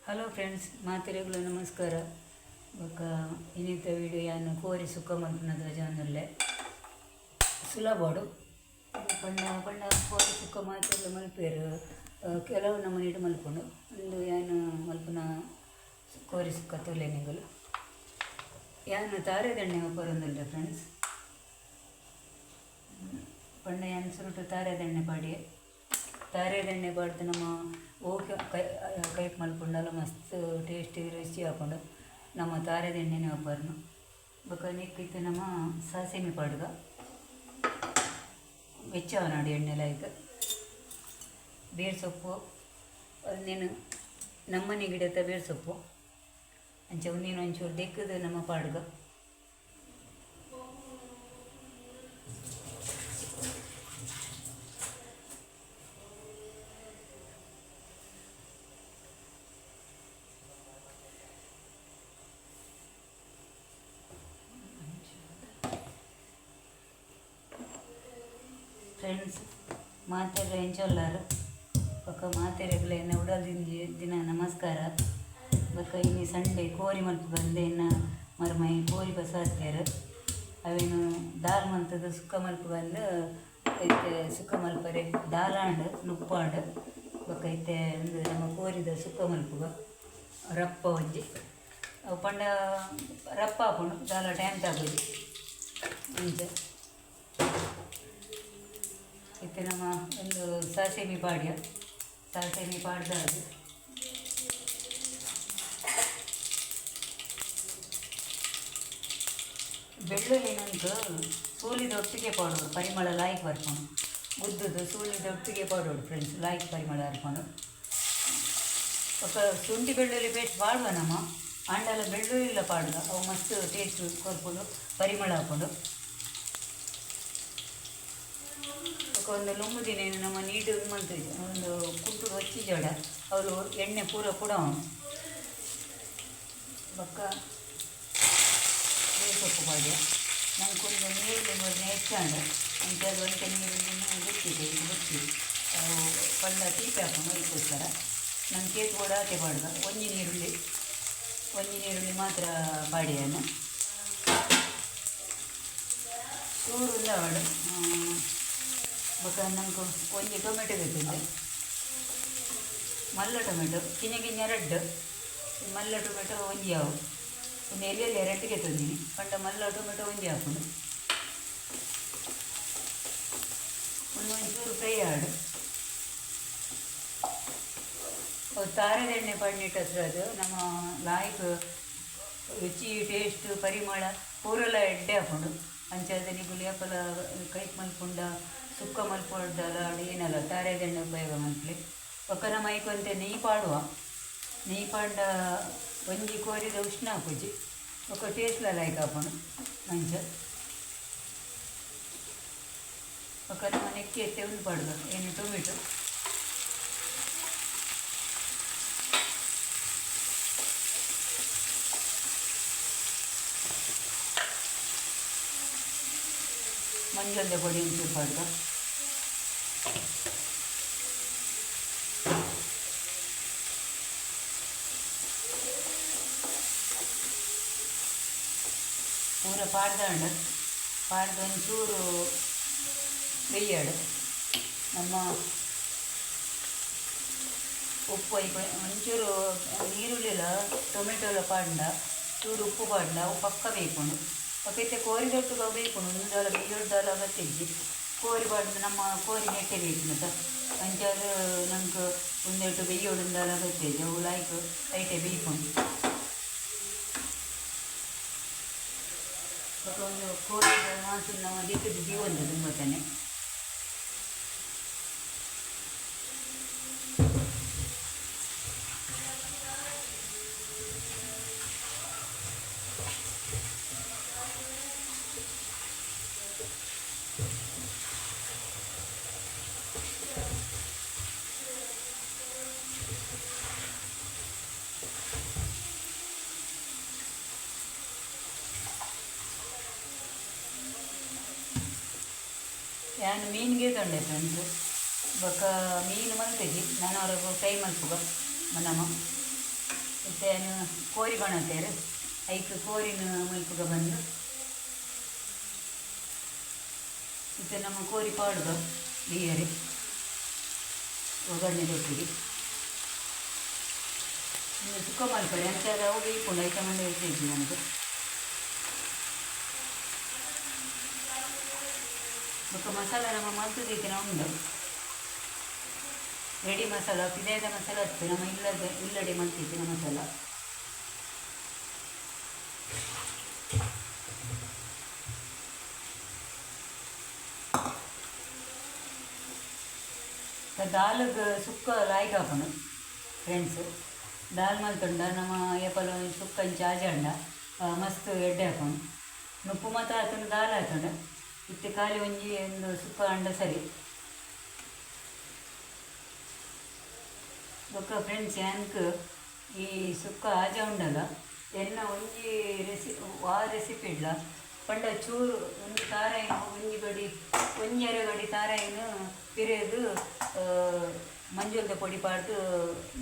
Hello friends, ಮಾತಿರೆಗಳು ನಮಸ್ಕಾರ. ಬೊಕ್ಕ ಇನ್ನಿತ video ಯಾನು ಕೋರಿ ಸುಕ್ಕ ಮಲ್ಪುನದ ಜಾನಲ್ಲೇ ಸುಲಭಡು ಪಂಡ ಪಂಡ ಕೋರಿ ಸುಕ್ಕ ಮಾತೆಲ್ಲ ಮಲ್ಪೇರು ಕೆಲವು ನಮ್ಮನಿಟ್ಟು ಮಲ್ಪುಂಡು. ಒಂದು ಯಾನು ಮಲ್ಪುನ ಕೋರಿ ಸುಕ್ಕ ತೊಲೆನಿಗಳು ಯಾನು ತಾರೆದಂಡೆ ಬರೋದಿಲ್ಲ ಫ್ರೆಂಡ್ಸ್. ಪಂಡ ಯಾನು ಸುರುಟು ತಾರೆದಂಡೆ ಪಾಡಿ ತಾರೆದಂಡೆ ಪಾಡ್ದು ನಮ್ಮ ಓಕೆ ಕೈಪ್ ಮಲ್ಪುಂಡಲ್ಲ ಮಸ್ತ್ ಟೇಸ್ಟಿ ರುಚಿ ಹಾಕೊಂಡು ನಮ್ಮ ತಾರೆದಂಡೆನೇ ಒಬ್ಬರನು ಬೊಕ್ಕ ನೆಕ್ಕಿತ್ತು ನಮ್ಮ ಸಾಸಿಮೆ ಪಾಡ್ಗ ಬೆಚ್ಚವ ನೋಡಿ ಎಣ್ಣೆ ಲೈಕ್ ಬೇರು ಸೊಪ್ಪು ಒಂದೇನು ನಮ್ಮನೆ ಗಿಡದ ಬೇರು ಸೊಪ್ಪು ಅಂಚೆ ಒಂದೇನು ಒಂಚೂರು ದೆಕ್ಕದು ನಮ್ಮ ಪಾಡ್ಗ ಫ್ರೆಂಡ್ಸ್. ಮಾತೆರೆ ಎಂಚೊಲ್ಲಾರು ಬೊಕ್ಕ ಮಾತೆರೆಗಳನ್ನ ಉಡಲ್ದಿಂಜಿ ದಿನ ನಮಸ್ಕಾರ. ಬೊಕ್ಕ ಇನ್ನು ಸಂಡೆ ಕೋರಿ ಮಲ್ಪು ಬಂದೆ ಇನ್ನ ಮರ್ಮೈ ಕೋರಿ ಬಸ ಹಾಕ್ಯಾರ ಅವೇನು ದಾಲ್ ಮಂತದ ಸುಕ್ಕ ಮಲ್ಪು ಬಂದು ಐತೆ ಸುಕ್ಕ ಮಲ್ಪರೆ ದಾಲಾಂಡು ನುಪ್ಪಾಂಡು ಬೊಕ್ಕ ಐತೆ ಒಂದು ನಮ್ಮ ಕೋರಿದ ಸುಕ್ಕ ಮಲ್ಪುಗ ರಪ್ಪ ಒಂಜಿ ಅವು ಪಂಡ ರಪ್ಪ ಹಾಕೊಂಡು ದಾಲ ಟೈಮ್ ತಗೋಜಿ ಮುಂಚೆ ಇತ್ತು ನಮ್ಮ ಒಂದು ಸಾಸಿಮೆ ಪಾಡ್ಯ ಸಾಸಿಮೆ ಪಾಡ್ದು ಬೆಳ್ಳುಳ್ಳಿನಂತೂ ಸೂಲಿದೊಟ್ಟಿಗೆ ಪಾಡೋಡು ಪರಿಮಳ ಲಾಯ್ಕ್ ಬರ್ಕೊಂಡು ಗುದ್ದದು ಸೂಲಿದೊಟ್ಟಿಗೆ ಪಾಡೋಡು ಫ್ರೆಂಡ್ಸ್ ಲಾಯ್ಕ್ ಪರಿಮಳ ಹರ್ಕೊಂಡು ఒక ಶುಂಠಿ ಬೆಳ್ಳುಳ್ಳಿ ಪೇಸ್ಟ್ ಪಾಡುವ ನಮ್ಮ ಅಂಡಲ ಬೆಳ್ಳುಳ್ಳಿಲ್ಲ ಪಾಡುವ ಅವು ಮಸ್ತ್ ಟೇಸ್ಟ್ ಕೊರ್ಕೊಂಡು ಪರಿಮಳ ಹಾಕೊಂಡು ಒಂದು ಲೊಂಬು ದಿನ ನಮ್ಮ ನೀಡು ಮಂತು ಒಂದು ಕುಂಟು ಹೊಚ್ಚಿ ಜೋಡ ಅವರು ಎಣ್ಣೆ ಪೂರ ಕೊಡವ ಬೊಕ್ಕ ಸೊಪ್ಪು ಪಾಡ್ಯ ನಮ್ಗೊಂದು ನೀರುಳ್ಳಿ ಹೆಚ್ಚಾಂಡು ಅಂಥದ್ದು ಒಂಟೆ ನೀರುಳ್ಳಿ ಗೊತ್ತಿದೆ ಗೊತ್ತಿದೆ ಅವು ಪಂಡ ತೀಪೆ ಹಾಕೊಂಡು ಅದಕ್ಕೋಸ್ಕರ ನನ್ನ ಕೇಕ್ ಕೂಡ ಆತೆ ಪಾಡ್ದ ಒಂಜಿ ನೀರುಳ್ಳಿ ಮಾತ್ರ ಪಾಡ್ಯನು ಚೂರು ಉಳ್ಳಾವಡು ಬೊಕ್ಕ ನಮ್ಗೆ ಒಂಜಿ ಟೊಮೆಟೊ ಬೇಕಿದೆ ಮಲ್ಲ ಟೊಮೆಟೊ ಕಿಂಜ ರೆಡ್ ಮಲ್ಲ ಟೊಮೆಟೊ ಒಂಜಿ ಅವು ಒಂದು ಎಲ್ಲೆಲ್ಲಿ ರೆಡ್ಗೆ ತಂದೀನಿ ಪಂಡ ಮಲ್ಲ ಟೊಮೆಟೊ ಒಂಜಿ ಹಾಕೊಂಡು ಒಂಚೂರು ಫ್ರೈ ಆಡು ಅವು ತಾರೆದೆಣ್ಣೆ ಪಣ್ಣಿಟ್ಟು ಅದು ನಮ್ಮ ಲಾಯ್ಕ್ ರುಚಿ ಟೇಸ್ಟ್ ಪರಿಮಳ ಪೂರೆಲ್ಲ ಎಡ್ಡೆ ಹಾಕೊಂಡು ಅಂಚದಲ್ಲಿ ಗುಳಿಯಪ್ಪಲ ಕೈಪ್ ಮಲ್ಪುಂಡ ಸುಕ್ಕ ಮಲ್ಪುಂಡಲ್ಲ ಏನಲ್ಲ ತಾರೆದೆಣ್ಣೆ ಉಪಯೋಗ ಮಲ್ಪಲಿ ಒಕ್ಕ ನಮ್ಮ ಐಕೊಂತೆ ನೆಯ್ಯಿ ಪಾಡುವ ನೆಯ್ಯಿ ಪಾಂಡ ಒಂಜಿ ಕೋರಿದ ಉಷ್ಣ ಹಾಕುಜಿ ಒಕ್ಕ ಟೇಸ್ಟ್ಲ ಲೈಕ್ ಹಾಕೊಂಡು ಮಂಚ ಒಕ್ಕ ನಮ್ಮ ನೆಕ್ಕಿ ಎತ್ತೆ ಒಂದು ಪಾಡುವ ಏನು ಟೊಮೆಟೊ ಮಂಜೊಂದೆ ಪೊಡಿ ಒಂಚೂರು ಪಾಡ್ದ ಪೂರ ಪಾಡ್ದಾಂಡು ಪಾಡ್ದು ಒಂಚೂರು ಬೇಯಾಡು ನಮ್ಮ ಉಪ್ಪು ಒಂಚೂರು ಈರುಳ್ಳಿಲ ಟೊಮೆಟೊಲ ಪಾಡ್ಡ ಚೂರು ಉಪ್ಪು ಪಾಡ್ಡ ಅವು ಪಕ್ಕ ಬೇಯ್ಕೊಂಡು ಪಕ್ಕೈತೆ ಕೋರಿ ದೊಟ್ಟುಗ ಬೇಯ್ಕೊಂಡು ಒಂದಾಲ ಬೇಯೋಡ್ದಾಲ ಬತ್ತಿಜ್ಜಿ ಕೋರಿ ಪಾಡ್ದು ನಮ್ಮ ಕೋರಿ ನೆಟ್ಟೆ ಬೇಕು ಮತ್ತು ಅಂಚಾರು ನಮ್ಗೆ ಒಂದೆರಡು ಬೇಯೋಡಿಂದಾಲ ಬತ್ತಿಜ್ಜಿ ಅವು ಲಾಯ್ಕ್ ಐಟೆ ಬೇಯ್ಕೊಂಡು ಒಂದು ಕೋರಿ ಮಾಸು ನಾವು ದಿಕ್ಕದ ಜೀವನ ತುಂಬ ತಾನೆ ನಾನು ಮೀನಿಗೆ ತಂಡೆ ಫ್ರೆಂಡ್ಸು ಬೊಕ್ಕ ಮೀನು ಮಲ್ತೆಜಿ ನಾನು ಅವ್ರಿಗೆ ಫ್ರೈ ಮಲ್ಪುಗ ನಮ್ಮ ಮತ್ತು ಕೋರಿ ಬಣತೇರು ಐಕ್ ಕೋರಿನ ಮಲ್ಪುಗ ಬಂದು ಮತ್ತು ನಮ್ಮ ಕೋರಿ ಪಾಡುಗ ಬೇಯರಿ ಒಗ್ಗರಣೆ ತೊಟ್ಟಿಗೆ ಇನ್ನು ಸುಕ್ಕ ಮಲ್ಪಡೆ ಅಂಚಾದ ಅವು ಬೇಯ್ಕೊಂಡು ಐಟ ಮಂಡೆ ಇರ್ತಿದ್ವಿ ನಮಗೆ ಬೊಕ್ಕ ಮಸಾಲ ನಮ್ಮ ಮಲ್ತದಕ್ಕೆ ನಾವು ಉಂಡು ರೆಡಿ ಮಸಾಲ ಪಿದಾಯ್ದ ಮಸಾಲ ಹತ್ತು ನಮ್ಮ ಇಲ್ಲಡೆ ಮಲ್ತಿದ್ದಿನ ಮಸಾಲ ದಾಲ್ಗೆ ಸುಕ್ಕ ಲಾಯ್ಕ್ ಹಾಕೋಣ ಫ್ರೆಂಡ್ಸ್ ದಾಲ್ ಮಲ್ತುಂಡ ನಮ್ಮ ಏಪಲ ಸುಕ್ಕ ಇಂಚ ಆಜಂಡ ಮಸ್ತ್ ಎಡ್ಡೆ ಹಾಕೋಣ ನುಪ್ಪು ಮತ್ತು ಹಾಕೊಂಡು ದಾಲ್ ಹಾಕೊಂಡ ಇತ್ತೆ ಖಾಲಿ ಒಂಜಿ ಒಂದು ಸುಕ್ಕ ಅಂಡ ಸರಿ ಬೊಕ್ಕ ಫ್ರೆಂಡ್ಸ್ ಏನಕ್ಕೆ ಈ ಸುಕ್ಕ ಆಜ ಉಂಡಲ್ಲ ಎನ್ನ ಒಂಜಿ ರೆಸಿಪಿ ಇಡ್ಲ ಪಂಡ ಚೂರು ಒಂದು ತಾರಾಯಿನ ಒಂಜಿ ಗಡಿ ಒಂಜರ ಗಡಿ ತಾರಾಯಿನ ಪಿರಿಯದು ಮಂಜುಳದ ಪೊಡಿ ಪಾಡ್ದು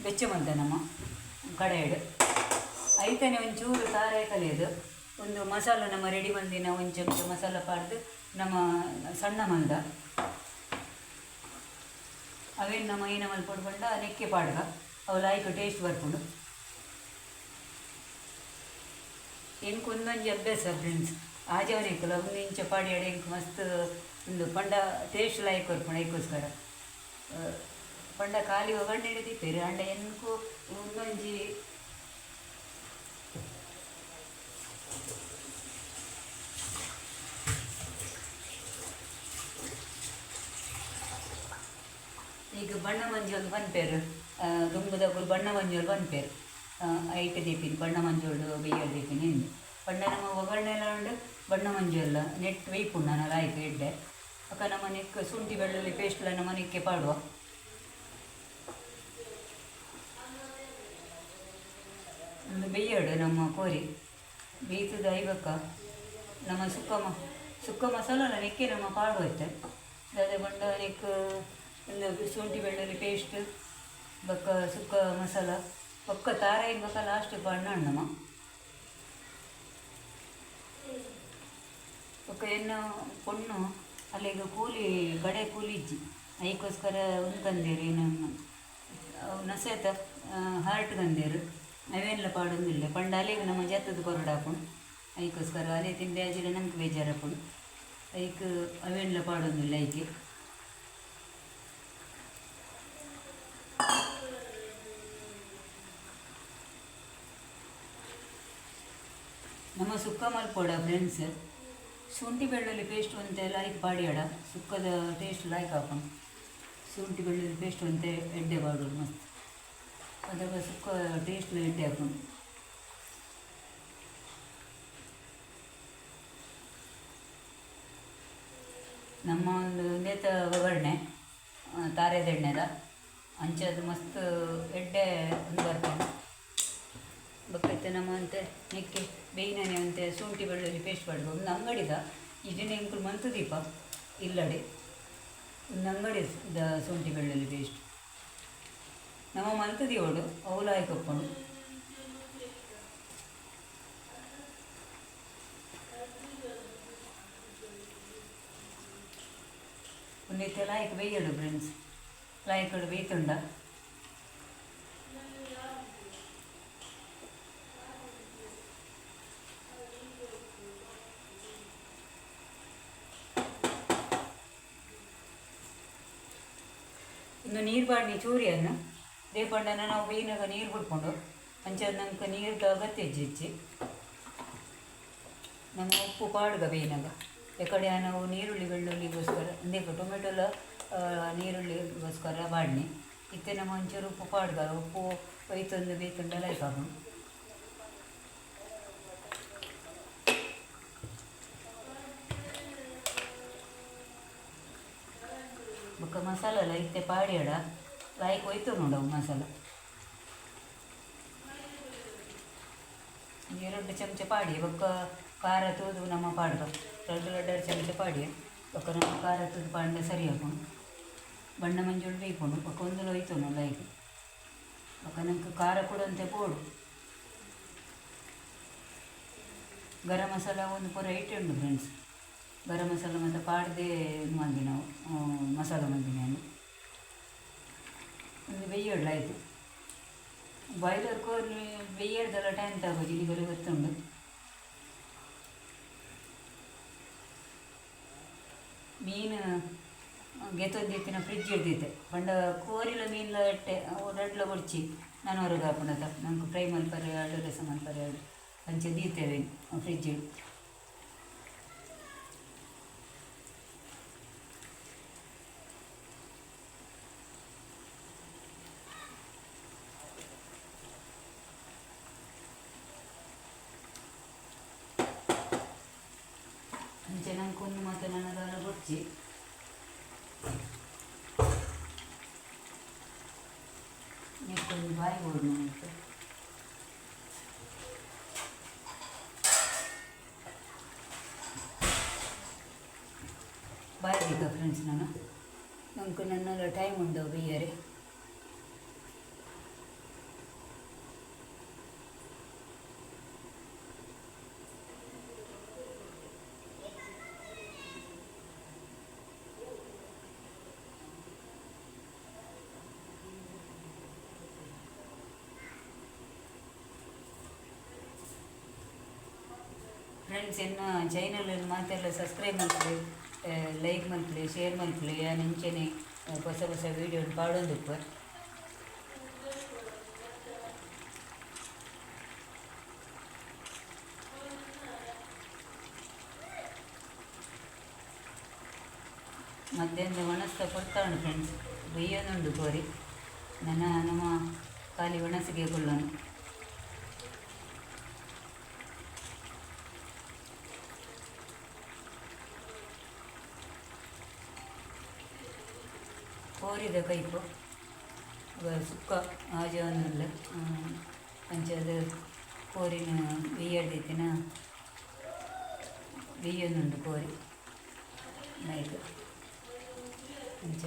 ಬೆಚ್ಚ ಮಂತ ನಮ್ಮ ಕಡೆಯಡು ಐತನೇ ಒಂಚೂರು ತಾರಾಯಿ ಕಲಿಯೋದು ಒಂದು ಮಸಾಲ ನಮ್ಮ ರೆಡಿ ಮಂದಿನ ಒಂದು ಚಮಚ ಮಸಾಲ ಪಾಡ್ದು ನಮ್ಮ ಸಣ್ಣ ಮಂದ ಅವೇನು ನಮ್ಮ ಏನ ಮಲ್ಪಡ್ಕೊಂಡ ನೆಕ್ಕೆ ಪಾಡ್ಗ ಅವು ಲಾಯ್ಕ್ ಟೇಸ್ಟ್ ಬರ್ಕೊಂಡು ಎಂಕ್ ಒಂದೊಂಜಿ ಅಭ್ಯಾಸ ಫ್ರೆಂಡ್ಸ್ ಆಜವನೇಕಲ್ಲ ಒಂದು ಇಂಚ ಪಾಡಿ ಅಡೆ ಎಂಕ್ ಮಸ್ತ್ ಒಂದು ಪಂಡ ಟೇಸ್ಟ್ ಲಾಯ್ಕ್ ಬರ್ಕೊಂಡು ಅದಕ್ಕೋಸ್ಕರ ಪಂಡ ಖಾಲಿ ಒಗ್ಗರಣೆ ಹಿಡಿದಿಪ್ಪೇರು ಅಂಡ ಎನ್ಕು ಒಂದೊಂಜಿ ಈಗ ಬಣ್ಣ ಮಂಜೋಳು ಬಂದ್ಪೇರು ದುಂಬುದಗಳು ಬಣ್ಣ ಮಂಜೋಳು ಬಂದ್ಪೇರು ಐಟ್ ದೀಪಿನಿ ಬಣ್ಣ ಮಂಜೋಳು ಬೆಯ್ಯಲು ದೀಪಿನಿ ಎಂದು ಬಣ್ಣ ನಮ್ಮ ಒಗ್ಗರಣೆ ಎಲ್ಲ ಉಂಡು ಬಣ್ಣ ಮಂಜೋಲ್ಲ ನೆಟ್ ವೇಯ್ಪುಂಡು ನಾನು ಲಾಯ್ಕ್ ಎಡ್ಡೆ ಅಕ್ಕ ನಮ್ಮ ನೆಕ್ ಶುಂಠಿ ಬೆಳ್ಳುಳ್ಳಿ ಪೇಸ್ಟ್ಲ ನಮ್ಮ ನೆಕ್ಕೆ ಪಾಡುವ ಒಂದು ಬೆಯ್ಯಡು ನಮ್ಮ ಕೋರಿ ಬೇಯ್ತದ ಐವಕ್ಕ ನಮ್ಮ ಸುಕ್ಕ ಮಸಾಲ ನೆಕ್ಕೆ ನಮ್ಮ ಪಾಡುವತ್ತೆ ಅದೇ ಬಂಡ ನೆಕ್ ಒಂದು ಶುಂಠಿ ಬೆಳ್ಳುಳ್ಳಿ ಪೇಸ್ಟ್ ಬೊಕ್ಕ ಸುಕ್ಕ ಮಸಾಲ ಬೊಕ್ಕ ತಾರಾಯಿ ಬೊಕ್ಕ ಲಾಸ್ಟ್ ಬಣ್ಣ ನಮ್ಮ ಬೊಕ್ಕ ಎನ್ನ ಪೊಣ್ಣು ಅಲ್ಲಿಗ ಕೂಲಿ ಗಡೆ ಕೂಲಿ ಇಜ್ಜಿ ಅದಕ್ಕೋಸ್ಕರ ಉಂದ್ಕಂದೇರು ಏನು ನಸೇತ ಹಾರ್ಟ್ ಗಂದೇರು ಅವೆಲ್ಲ ಪಾಡೊಂದಿಲ್ಲ ಪಂಡ ಅಲ್ಲಿಗೆ ನಮ್ಮ ಜತ್ತದ ಕೊರಡು ಹಾಕೊಂಡು ಅದಕ್ಕೋಸ್ಕರ ಅದೇ ತಿಂಡಿ ಆಜಿಲ್ಲ ನಮ್ಗೆ ಬೇಜಾರು ಹಾಕೊಂಡು ಅದಕ್ಕೆ ಅವೆಲ್ಲ ಪಾಡೊಂದಿಲ್ಲ ಅದಕ್ಕೆ ನಮ್ಮ ಸುಕ್ಕ ಮಲ್ಪೋಡ ಫ್ರೆಂಡ್ಸ್ ಶುಂಠಿ ಬೆಳ್ಳುಳ್ಳಿ ಪೇಸ್ಟ್ ಅಂತೆ ಲಾಯ್ಕ್ ಪಾಡಿಯಾಡ ಸುಕ್ಕದ ಟೇಸ್ಟ್ ಲಾಯ್ಕ್ ಹಾಕೊಂಡು ಶುಂಠಿ ಬೆಳ್ಳುಳ್ಳಿ ಪೇಸ್ಟ್ ಅಂತೆ ಎಡ್ಡೆ ಪಾಡೋದು ಮಸ್ತ್ ಅದಾಗ ಸುಕ್ಕ ಟೇಸ್ಟ್ ಎಡ್ಡೆ ಹಾಕೊಂಡು ನಮ್ಮ ಒಂದು ನೇತ ಒಗ್ಗರಣೆ ತಾರೆದ ಎಣ್ಣೆದ ಅಂಚದು ಮಸ್ತ್ ಎಡ್ಡೆ ಒಂದು ಬರ್ತದೆ ಬಕ್ಕತ್ತೆ ನಮ್ಮ ಅಂತೆ ನೆಕ್ಕೆ ಬೇಯಿನೇ ಅಂತೆ ಶುಂಠಿ ಬೆಳ್ಳುಳ್ಳಿ ಪೇಸ್ಟ್ ಮಾಡ್ಬೋದು ಒಂದು ಅಂಗಡಿದ ಇದನ್ನ ಇಂಕ್ಲು ಮಂತು ದೀಪ ಇಲ್ಲಡೆ ಒಂದು ಅಂಗಡಿದ ಶುಂಠಿ ಬೆಳ್ಳುಳ್ಳಿ ಪೇಸ್ಟ್ ನಮ್ಮ ಮಂತು ದೀವಡು ಅವಲಾಯಿ ಕೊಪ್ಪಳು ಒಂದೈತೆ ಲಾಯ್ಕ್ ಬೇಯಡು ಫ್ರೆಂಡ್ಸ್ ಲಾಯ್ಕಡು ಬೇಯ್ತುಂಡ ಇನ್ನು ನೀರು ಬಾಡಿ ಚೂರಿಯನ್ನು ದೇಪಂಡನ ನಾವು ಬೇಯಿನಾಗ ನೀರು ಬಿಡ್ಕೊಂಡು ಅಂಚದ ನಮ್ಗೆ ನೀರ್ದು ಅಗತ್ಯ ಹೆಚ್ಚಿ ನಮ್ಮ ಉಪ್ಪು ಪಾಡುಗ ಬೇಯಿನಾಗ ಯಾಕಡೆ ನಾವು ನೀರುಳ್ಳಿ ಬೆಳ್ಳುಳ್ಳಿಗೋಸ್ಕರ ದೇಪ ಟೊಮೆಟೊಲ ನೀರುಳ್ಳಿಗೋಸ್ಕರ ಬಾಡ್ನಿ ಇತ್ತೆ ನಮ್ಮ ಒಂಚೂರು ಉಪ್ಪು ಪಾಡುಗ ಉಪ್ಪು ಒಯ್ತೊಂದು ಬೇಯ್ತುಂಡೆಲ್ಲ ಹಾಕೊಂಡು ಬೊಕ್ಕ ಮಸಾಲ ಎಲ್ಲ ಇತ್ತೆ ಪಾಡಿಯಡ ಲಾಯ್ಕ್ ಹೋಯ್ತು ನೋಡವು ಮಸಾಲ 2 ಚಮಚ ಪಾಡಿ ಬೊಕ್ಕ ಖಾರ ತೂದು ನಮ್ಮ ಪಾಡ್ಗ 2 ಚಮಚ ಪಾಡಿ ಬೊಕ್ಕ ನಮ್ಮ ಖಾರ ತೂದು ಪಾಂಡ ಸರಿ ಹಾಕೊಂಡು ಬಣ್ಣ ಮಂಜುಳು ಬೇಯ್ಕೊಂಡು ಬೊಕ್ಕ ಒಂದುಲ ಹೋಯ್ತು ಲಾಯ್ಕ್ ಬೊಕ್ಕ ನಮ್ಗೆ ಖಾರ ಕೊಡುವಂತೆ ಬೋಡು ಗರಂ ಮಸಾಲ ಒಂದು ಪೂರ ಇಟ್ಟು ಉಂಟು ಫ್ರೆಂಡ್ಸ್. ಗರಂ ಮಸಾಲ ಮತ್ತು ಪಾಡ್ದೆ ಮಂದಿ ನಾವು ಮಸಾಲ ಮಂದಿ ನಾನು ಒಂದು ಬೆಯ್ಯೊಳ್ಳಾಯಿತು. ಬಾಯ್ಲರ್ ಕೋರಿ ಬೆಯ್ಯಡ್ದೆಲ್ಲ ಟೈಮ್ ತಗೋದು ಈಗಲೂ ಗೊತ್ತುಂಡು. ಮೀನು ಗೆತ್ತೊಂದಿತ್ತಿನ ಫ್ರಿಜ್ ಹಿಡ್ದಿತ್ತೆ ಪಂಡ ಕೋರಿಲ ಮೀನ್ಲ ಇಟ್ಟೆ ರಡ್ಲ ಕೊಡ್ಚಿ ನಾನು ಹೊರಗೆ ಹಾಕೊಂಡದ ನಂಗೆ ಫ್ರೈ ಮಲ್ಪರೆ ಎರಡು ರಸ ಮಲ್ಪರೆ ಎರಡು ಅಂಚೆ ದೀತೇವೆ ಫ್ರಿಜ್. ಅಂಚೆ ನಂಗೆ ಕೊಂಡು ಮತ್ತು ನನ್ನದೆಲ್ಲ ಕೊಡ್ಚಿ ನೆಕ್ಕೊಂದು ಬಾಯಿ ಓಡ್ ಮಾಡಿತ್ತು. ಬಾಯಿ ಬೇಕಾ ಫ್ರೆಂಡ್ಸ್ ನಂಗೆ ನನ್ನೆಲ್ಲ ಟೈಮ್ ಉಂಟು ಬೇಯರೆ. ಫ್ರೆಂಡ್ಸ್ ಇನ್ನು ಚಾನಲಲ್ಲಿ ಮಾತೆಲ್ಲ ಸಬ್ಸ್ಕ್ರೈಬ್ ಮಾಡ್ಕೊಳ್ಳಿ, ಲೈಕ್ ಮಾಡ್ಕೊಳ್ಳಿ, ಶೇರ್ ಮಾಡ್ಕೊಳ್ಳಿ. ಮುಂಚೆನೇ ಹೊಸ ಹೊಸ ವೀಡಿಯೋ ಪಾಡೋದಪ್ಪ. ಮಧ್ಯಾಹ್ನದ ಒಣಸ್ತಾ ಕೊಡ್ತಾಳೆ ಫ್ರೆಂಡ್ಸ್. ಬೇಯೋದುಂಡು ಕೋರಿ ನಮ್ಮ ಖಾಲಿ ಒಣಸಿಗೆ ಕೊಳ್ಳೋನು. ಕೋರಿದ ಕೈಪು ಸುಕ್ಕ ಆಜವನ್ನುಲ್ಲ ಅಂಚದ ಕೋರಿನ ಬೇಯಡ್ದಿತ್ತಿನ ಬೇಯೋದುಂಡು ಕೋರಿ ನೈಟ್ ಅಂಚ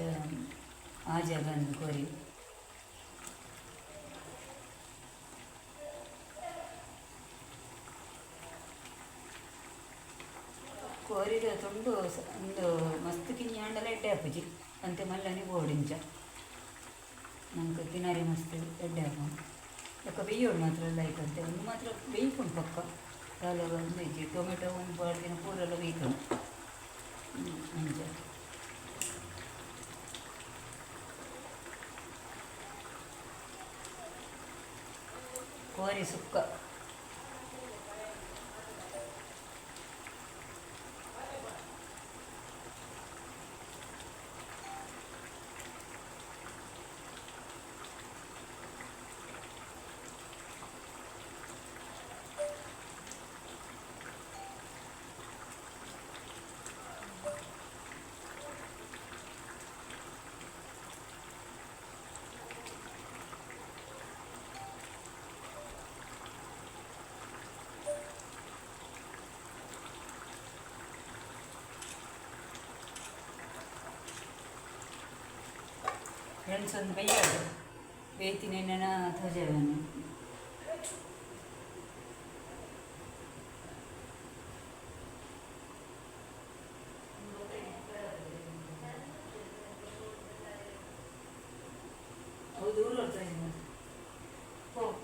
ಆಜ ಬಂದು ಕೋರಿ. ಕೋರಿದ ತುಂಡು ಒಂದು ಮಸ್ತ್ ಕಿಂಜಾಂಡಲ ಎಡ್ಡೆ ಹಾಪುಜಿ ಅಂತೆ ಮಲ್ಲನಿ ಬೋಡಿಂಚ ನಂಗೆ ತಿನ್ನಾರಿ ಮಸ್ತ್ ಎಡ್ಡೆ ಹಾಕೊಂಡು ಯಾಕೆ ಬೇಯೋಡು ಮಾತ್ರ ಎಲ್ಲ ಆಯ್ತಂತೆ. ಒಂದು ಮಾತ್ರ ಬೇಯ್ಕೊಂಡು ಪಕ್ಕ ಕಾಲ ಒಂದು ಇಜ್ಜಿ ಟೊಮೆಟೊ ಒಂದು ಬಾಳು ದಿನ ಪೂರೆಲ್ಲ ಬೇಯ್ಕೊಂಡು ಅಂಚ. ಕೋರಿ ಸುಕ್ಕ ಫ್ರೆಂಡ್ಸ್. ಒಂದು ಬೇಯೋದು ಬೇಯ್ತೀನಿ ನನ್ನ ಧ್ವಜವನ್ನು ಹೌದು ಊರು ಓ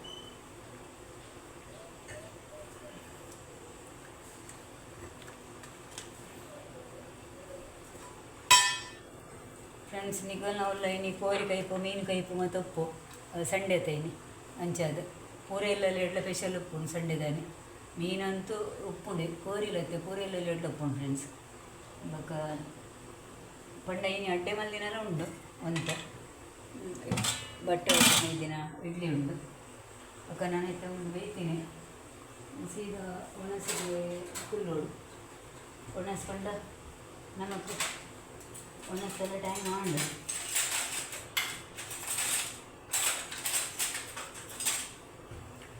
ಫ್ರೆಂಡ್ಸ್. ನಿಗಲ್ ನಾವು ಇನಿ ಕೋರಿ ಕೈಪು ಮೀನು ಕೈಪು ಮತ್ತು ಉಪ್ಪು ಸಂಡೆ ತೈನಿ ಅಂಚಾದ ಪೂರೆಲ್ಲ ಎಡ್ಲ ಸ್ಪೆಷಲ್ ಉಪ್ಪು ಸಂಡೆದಾನೆ. ಮೀನಂತೂ ಉಪ್ಪುಂಡೆ ಕೋರಿಲತ್ತೆ ಪೂರೆಲ್ಲ ಎಡ್ಲ ಉಪ್ಪುಂಡು ಫ್ರೆಂಡ್ಸ್. ಬೊಕ ಪಂಡ ಇನಿ ಅಡ್ಡೆ ಮಲ್ದಿನೆಲ್ಲ ಉಂಡು ಅಂತ ಬಟ್ಟೆ ದಿನ ಇಡ್ಲಿ ಉಂಡು. ಬೊಕ ನಾನೈತೆ ಒಂದು ಬೇಯ್ತೀನಿ ಸೀದಾ ಒಣಸಿಗೆ ಕುಲ್ಲೋಡು ಒಣಸ್ಕೊಂಡ ನಮಕ್ಕೆ ಒಣಸೆಲ್ಲ ಟೈಮ್ ಆಂಡು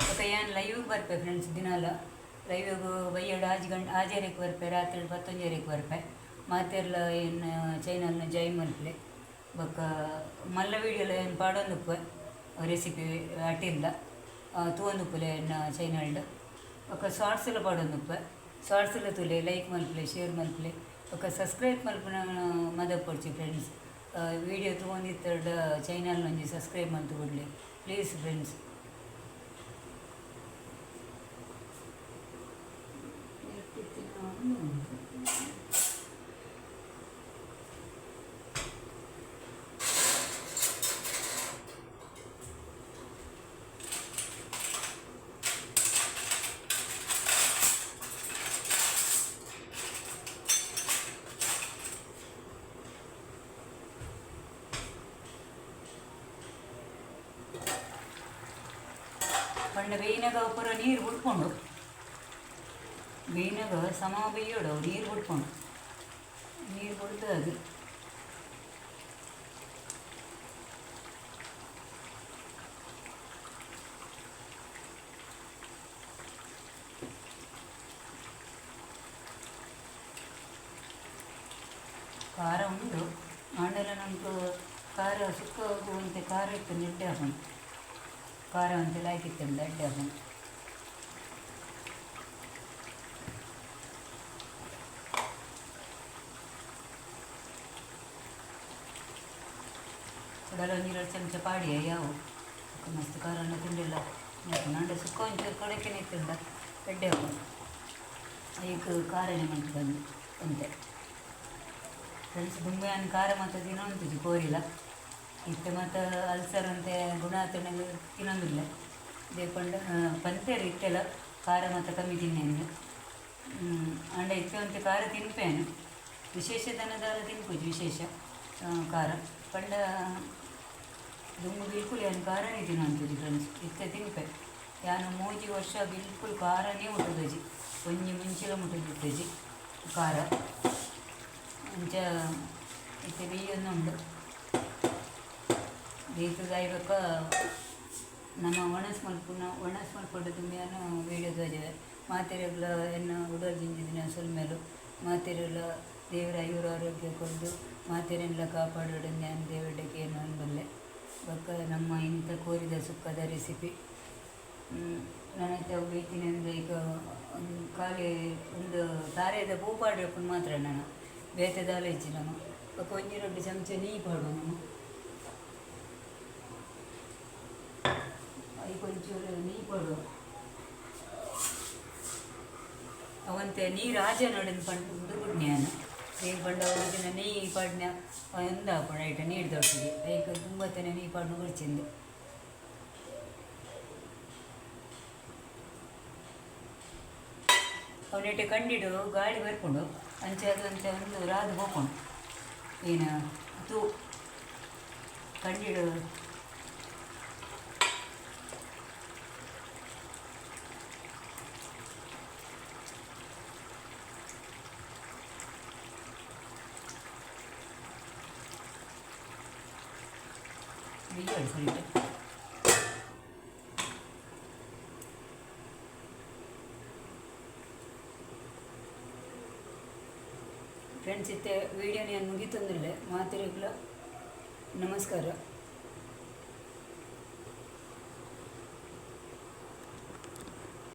ಬೊಕ ಏನು ಲೈವ್ಗೆ ಬರ್ಪೆ ಫ್ರೆಂಡ್ಸ್. ದಿನಾಲ ಲೈವ್ಗೆ ಬೈಯಡು ಆಜೇರಿಗೆ ಬರ್ಪೆ, ರಾತ್ರಿ 11 ಬರ್ಪೆ. ಮಾತೆಲ್ಲ ಏನು ಚೈನಲ್ನ ಜೈ ಮಲ್ಪಲೆ ಬೊಕ ಮಲ್ಲ ವೀಡಿಯೋಲ ಏನು ಪಾಡೊಂದುಪ್ಪೆ ರೆಸಿಪಿ ಅಟಿಲ್ಲ ತೂವೊಂದುಪ್ಪಲೆ ಏನು ಚೈನಲ್ಡ್ ఒక షార్ట్స్లో పడొందుప్ప షార్ట్స్లో ತುಲೆ ಲೈಕ್ ಮಲ್ಪಲೆ ಶೇರ್ ಮಲ್ಪಲೆ ఒక ಸಬ್ಸ್ಕ್ರೈಬ್ ಮಲ್ಪನ ಮದಪ್ ಕೊಡ್ಚಿ ಫ್ರೆಂಡ್ಸ್. ವಿಡಿಯೋ ತೊಗೊಂಡಿತ್ತರ್ಡ ಚಾನಲ್ ಒಂಜಿ ಸಬ್ಸ್ಕ್ರೈಬ್ ಮಂತು ಕೊಡ್ಲಿ ಪ್ಲೀಸ್ ಫ್ರೆಂಡ್ಸ್. ಪಂಡ ಬೇಯ್ನಾಗ ಪೂರ ನೀರು ಬಿಟ್ಕೊಂಡು ಬೇಯ್ನಾಗ ಸಮ ಬೇಯೋಡು ನೀರು ಬಿಟ್ಕೊಂಡು ನೀರು ಬಿಡ್ದು ಅದು ಖಾರ ಉಂಟು ಆಂಡಲ ನಮ್ಗೆ ಖಾರ ಸುಕ್ಕ ಹೋಗುವಂತೆ ಖಾರ ಇತ್ತು ನೆಡ್ಡೆ ಹಾಕೊಂಡು ಖಾರ ಅಂತೆಲ್ಲ ಹಾಕಿತ್ತಂದ ಅಡ್ಡೆ ಹಾಕೊಂಡು ಕೊಡಲ ಒಂದೆರಡು ಚಮಚ ಪಾಡಿಯ ಯಾವ ಮಸ್ತ್ ಖಾರನ ತಿಂಡಿಲ್ಲ ನಂಡೆ ಸುಕ್ಕ ಒಂಚೂರು ಕೊಡಕ್ಕೆ ನಿಂತಿಂದ ಅಡ್ಡೆ ಹಾಕೊಂಡು ಈಗ ಖಾರನೇ ಮಂಟು ಬಂದು ಅಂತೆ ಫ್ರೆಂಡ್ಸ್. ದುಂಬೆ ಅನ್ನ ಖಾರ ಮತ್ತು ತಿನ್ನೋಂತಿದ್ದು ಕೋರಿಲ್ಲ ಇತ್ತೆ ಮತ್ತು ಅಲ್ಸರ್ ಅಂತೆ ಗುಣ ತಿನ್ನಲು ತಿನ್ನೋದಿಲ್ಲ ದೇಪಂಡ ಪಂತೇರು ಇತ್ತೆಲ್ಲ ಖಾರ ಮತ್ತು ಕಮ್ಮಿ ತಿನ್ನೇನು ಅಂಡ ಇತ್ತೆ ಅಂತೆ ಖಾರ ತಿನ್ಪೇನು ವಿಶೇಷ ದನದಾರ ತಿನ್ಪುಜು ವಿಶೇಷ ಖಾರ ಪಂಡ ದುಂಬು ಬಿಲ್ಕುಲ್ ಏನು ಖಾರನೇ ತಿನ್ನೋಂತಿದ್ದು ಫ್ರೆಂಡ್ಸ್. ಇತ್ತೆ ತಿನ್ಪೆ ಯಾನು 3 ವರ್ಷ ಬಿಲ್ಕುಲ್ ಖಾರನೇ ಮುಟ್ಟುದಜಿ ಒಂಜಿ ಮುಂಚಿಲ ಮುಟ್ಟುದಿತ್ತಜಿ ಖಾರ ಅಂಚ ಇತ್ತೆ ಬೇಯೊಂದುಂಡು ಬೇಯ್ತದಾಯ್ಬೇಕ ನಮ್ಮ ಒಣಸ್ ಮಲ್ಪೊಂಡು ತುಂಬಿಯನ್ನು ವೀಡಿಯೋದ ಮಾತೆರೆಗಳ ಎನ್ನ ಉಡಲ್ ಜಿಂಜಿದಿನ ಸೊಲ್ಮೇಲು ಮಾತೆರೆಗಳ ದೇವರ ಆಯುರ ಆರೋಗ್ಯ ಕೊದ್ದು ಮಾತೆರೆಲ್ಲ ಕಾಪಾಡೋಡು ನಾನು ದೇವರಡೆಗೆ ಏನು ಅನ್ಬಲ್ಲೆ ಬಕ್ಕ ನಮ್ಮ ಇಂಥ ಕೋರಿದ ಸುಕ್ಕದ ರೆಸಿಪಿ ನನ್ನತ್ತೆ ಬೇಯ್ತೀನಿ ಅಂದರೆ ಈಗ ಒಂದು ಖಾಲಿ ಒಂದು ತಾರೆದ ಪೂ ಪಾಡ್ರಪ್ಪನ ಮಾತ್ರ ನಾನು ಬೇತದಾಲ ಇಚ್ಚಿ ನಾನು ಬಕ್ಕ ಒಂಜಿ 2 ಚಮಚ ನೀ ಪಾಡುವ ನಾನು కొంచెం ನೀ ಪಡು ಅವಂತೆ ನೀ ರಾಜ ನೋಡಿನ ಪಂಡು ಗುಡ್ನ್ಯಾನ ಈಗ ಬಂಡ ದಿನ ನೀ ಪಾಡ್ನ ಒಂದ ಪಡ ಐಟ ನೀರು ದೊಡ್ಡದು ಈಗ ತುಂಬತ್ತನೆ ನೀ ಪಾಡ್ನು ಗುಡ್ಚಿಂದು ಅವನಿಟ್ಟು ಕಂಡಿಡು ಗಾಳಿ ಬರ್ಕೊಂಡು ಅಂಚೆ ಅದು ಅಂಚೆ ಒಂದು ರಾದು ಹೋಗ್ಕೊಂಡು ಏನು ತೂ ಕಂಡಿಡು ಫ್ರೆಂಡ್ಸ್ ಇತ್ತೆ ವಿಡಿಯೋ ನಾನು ಮುಗಿತಂದಿರಲೆ ಮಾತಿರಗ್ಲ ನಮಸ್ಕಾರ.